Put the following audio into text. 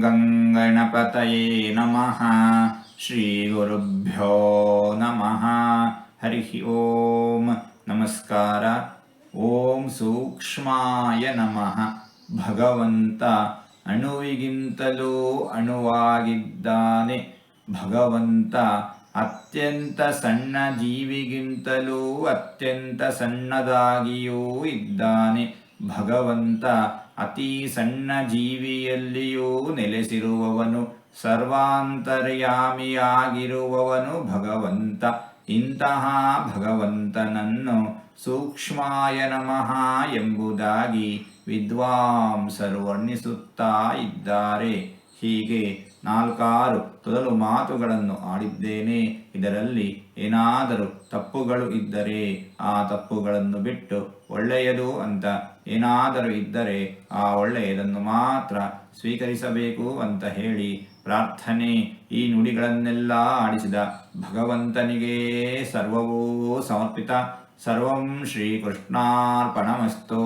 ಗಂಗಣಪತಯೇ ನಮಃ. ಶ್ರೀ ಗುರುಭ್ಯೋ ನಮಃ. ಹರಿ ಓಂ. ನಮಸ್ಕಾರ. ಓಂ ಸೂಕ್ಷ್ಮಾಯ ನಮಃ. ಭಗವಂತ ಅಣುವಿಗಿಂತಲೂ ಅಣುವಾಗಿದ್ದಾನೆ. ಭಗವಂತ ಅತ್ಯಂತ ಸಣ್ಣ ಜೀವಿಗಿಂತಲೂ ಅತ್ಯಂತ ಸಣ್ಣದಾಗಿಯೂ ಇದ್ದಾನೆ. ಭಗವಂತ ಅತಿ ಸಣ್ಣ ಜೀವಿಯಲ್ಲಿಯೂ ನೆಲೆಸಿರುವವನು, ಸರ್ವಾಂತರ್ಯಾಮಿಯಾಗಿರುವವನು ಭಗವಂತ. ಇಂತಹ ಭಗವಂತನನ್ನು ಸೂಕ್ಷ್ಮಾಯ ನಮಃ ಎಂಬುದಾಗಿ ವಿದ್ವಾಂಸರು ವರ್ಣಿಸುತ್ತಾ ಇದ್ದಾರೆ. ಹೀಗೆ 4 ತೊದಲು ಮಾತುಗಳನ್ನು ಆಡಿದ್ದೇನೆ. ಇದರಲ್ಲಿ ಏನಾದರೂ ತಪ್ಪುಗಳು ಇದ್ದರೆ ಆ ತಪ್ಪುಗಳನ್ನು ಬಿಟ್ಟು ಒಳ್ಳೆಯದು ಅಂತ ಏನಾದರೂ ಇದ್ದರೆ ಆ ಒಳ್ಳೆಯದನ್ನು ಮಾತ್ರ ಸ್ವೀಕರಿಸಬೇಕು ಅಂತ ಹೇಳಿ ಪ್ರಾರ್ಥನೆ. ಈ ನುಡಿಗಳನ್ನೆಲ್ಲ ಆಡಿಸಿದ ಭಗವಂತನಿಗೇ ಸರ್ವವೂ ಸಮರ್ಪಿತ. ಸರ್ವಂ ಶ್ರೀಕೃಷ್ಣಾರ್ಪಣಮಸ್ತು.